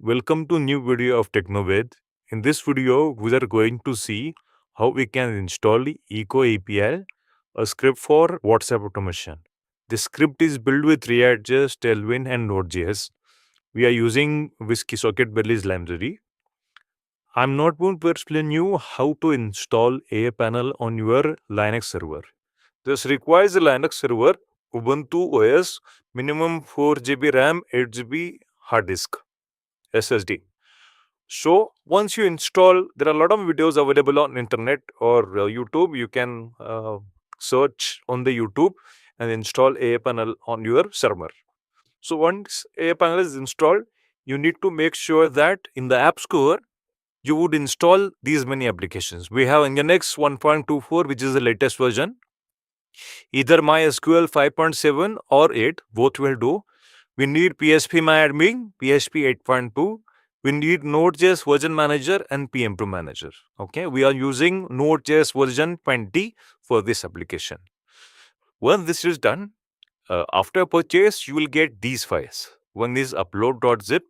Welcome to new video of TechnoVed. In this video, we are going to see how we can install Eco API, a script for WhatsApp automation. The script is built with React.js, Tailwind, and Node.js. We are using Whiskey Socket Belly's library. I'm not going to explain you how to install APanel on your Linux server. This requires a Linux server, Ubuntu OS, minimum 4 GB RAM, 8 GB hard disk, SSD. So once you install, there are a lot of videos available on internet or YouTube. You can search on the YouTube and install APanel on your server. So once APanel is installed, you need to make sure that in the App Store, you would install these many applications. We have Nginx 1.24, which is the latest version. Either MySQL 5.7 or 8, both will do. We need PHPMyAdmin, PHP 8.2. We need Node.js version manager and PMPro manager. Okay, we are using Node.js version 20 for this application. Once this is done, after purchase, you will get these files. One is upload.zip,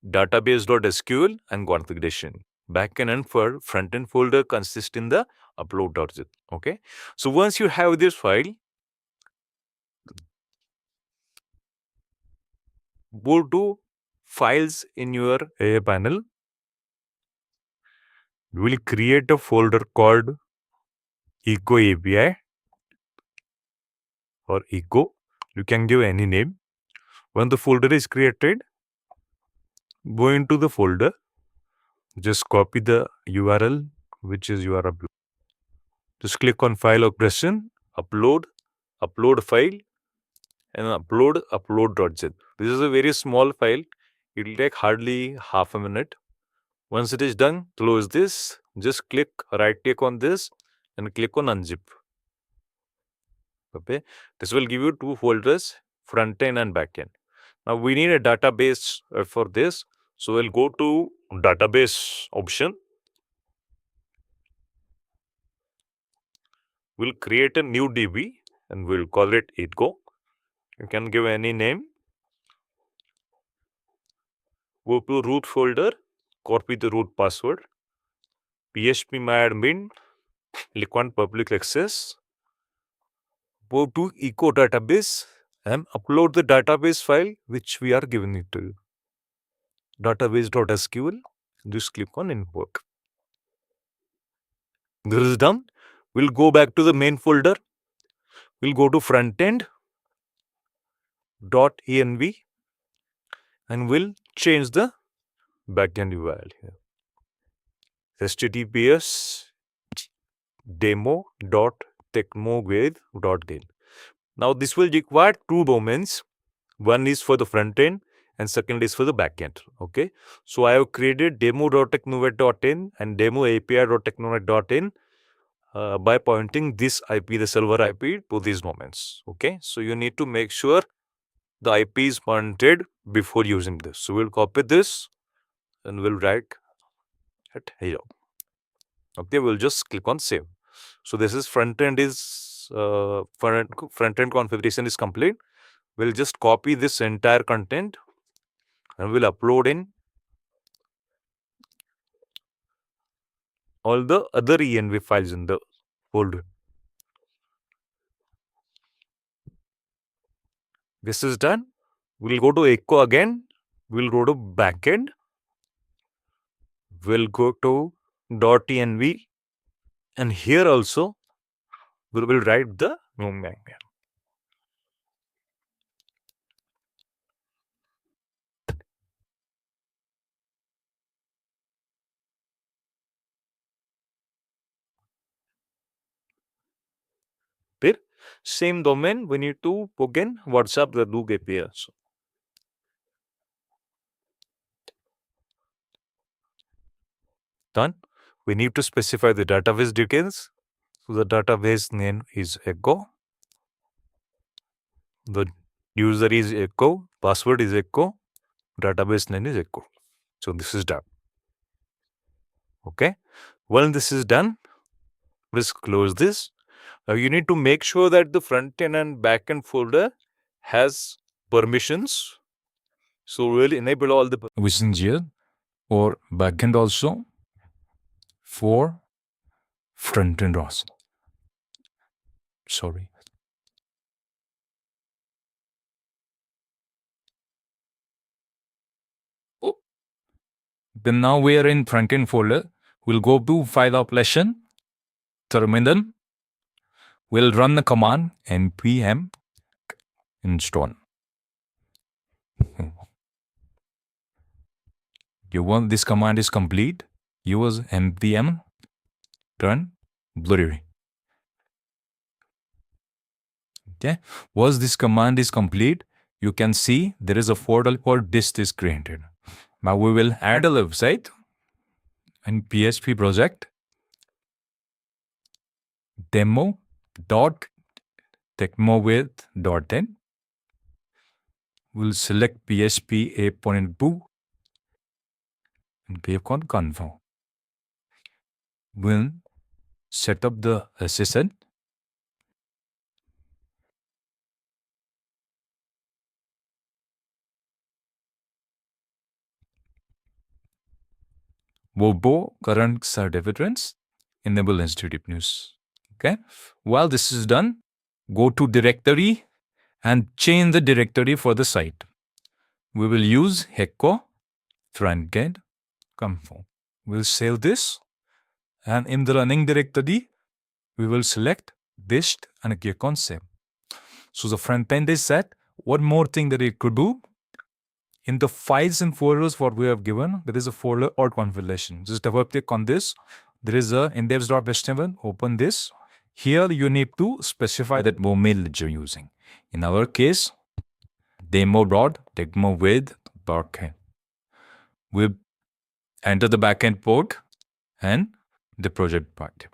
database.sql, and configuration. Backend and for front-end folder consist in the upload.zip. Okay, so once you have this file, go to files in your panel. We will create a folder called Eco API or Eco. You can give any name. When the folder is created, go into the folder. Just copy the URL, which is your upload. Just click on file option, upload file, and upload.zip. This is a very small file. It will take hardly half a minute. Once it is done, close this. Just click right click on this and click on unzip. Okay, this will give you two folders, front end and back end. Now we need a database for this. So we'll go to database option. We'll create a new DB and we'll call it Eco. You can give any name. Go to root folder, copy the root password, PHPMyAdmin, click on public access, go to Eco database and upload the database file which we are giving it to you. Database.sql, just click on import. This is done. We'll go back to the main folder. We'll go to frontend.env and we'll change the backend URL here. https demo.techmoved.in. Now this will require two domains. One is for the front end and second is for the back end. Okay. So I have created demo.technoved.in and demoapi.technoved.in by pointing this IP, the server IP, to these domains. Okay. So you need to make sure the IP is pointed before using this. So we'll copy this and we'll write at here. Okay. We'll just click on save. So this is front end configuration is complete. We'll just copy this entire content and we'll upload in all the other env files in the folder. This is done. We'll go to Eco again. We'll go to backend. We'll go to .env and here also we will write the same domain. We need to again WhatsApp the Loop API also. Done. We need to specify the database details. So the database name is Echo. The user is Echo. Password is Echo. Database name is Echo. So this is done. Okay. When this is done, please close this. Now you need to make sure that the front end and back end folder has permissions. So we'll enable all the permissions here or backend also for front end also. Sorry. Oh. Then now we are in front end folder. We'll go to file application, terminal. We'll run the command npm install. Once this command is complete, use npm run blurry. Okay. Once this command is complete, you can see there is a folder called dist is created. Now we will add a website and PHP project demo.techmovith.in. We'll select PHP 8.2 and click on confirm. We'll set up the SSL. Wobo current certificates enable HTTP news. Okay. While this is done, go to directory and change the directory for the site. We will use Hecko frontend confirm. We'll save this, and in the running directory, we will select dist and click on save. So the front end is set. One more thing that it could do, in the files and folders what we have given, there is a folder or configuration. Just double click on this. There is a index.html. Open this. Here you need to specify that mail that you're using. In our case, demo.techmovith.in. We enter the backend port and the project part.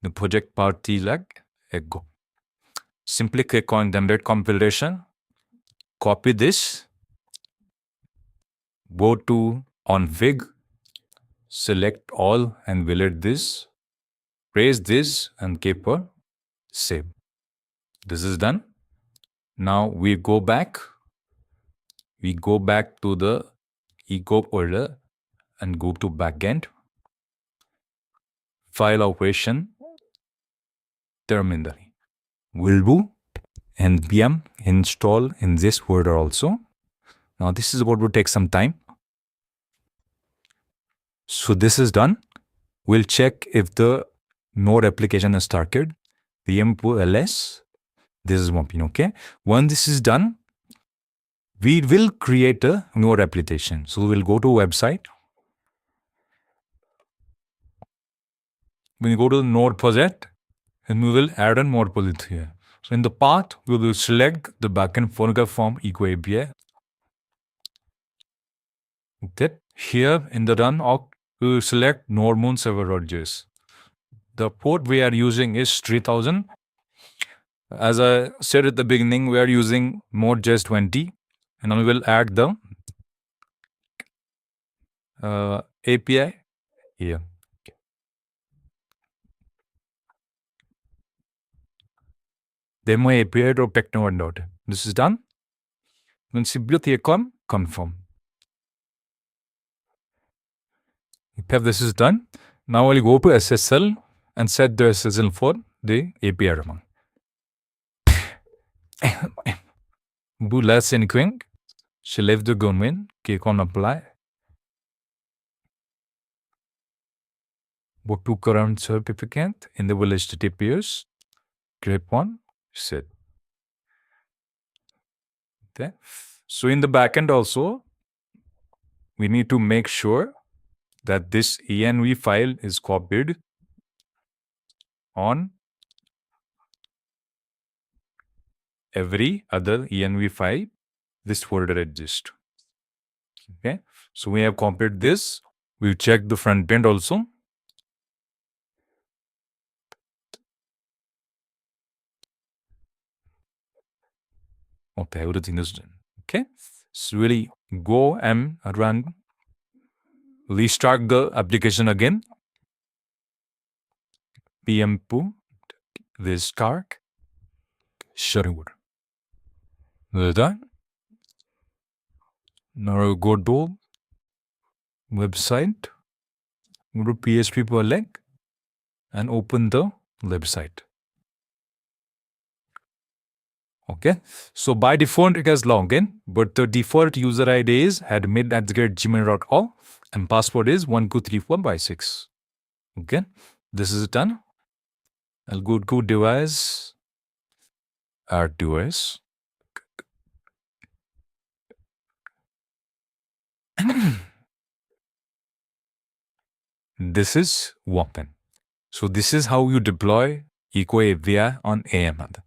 The project part is like echo. Simply click on generate compilation, copy this, go to config, select all and delete this, raise this and keep a save. This is done. Now we go back to the eco folder and go to backend, file operation, terminal. We'll do npm install in this folder also. Now this is what will take some time. So this is done. We'll check if the node application is started. pm_ls. This is one pin, okay? Once this is done, we will create a node application. So we'll go to website. When you go to the node project, and we will add a node project here. So in the path, we will select the backend phonograph form eco API. That here in the run awk, we will select node-moon server.js. The port we are using is 3000. As I said at the beginning, we are using Node.js 20, and we will add the API here. Demo API.technode. This is done. Then simply click on confirm. If this is done, now I'll go to SSL and set the SSL for the API run. Do less anything. Select the domain, click on apply. Go to current certificate, enable HTTPS, click on set. Okay. So in the backend also, we need to make sure that this env file is copied on every other env file this folder exists. Okay. So we have copied this. We'll check the front end also. Okay, everything is done. Okay. So really go and run, restart the application again. pm2 restart server. Done. Now go to website, go to PHP per link and open the website. Okay, so by default it has login, but the default user ID is admin@gmail.com and password is 123456. Okay, this is done. I'll go to device, add device. This is Wapen. So this is how you deploy Eco API on AML.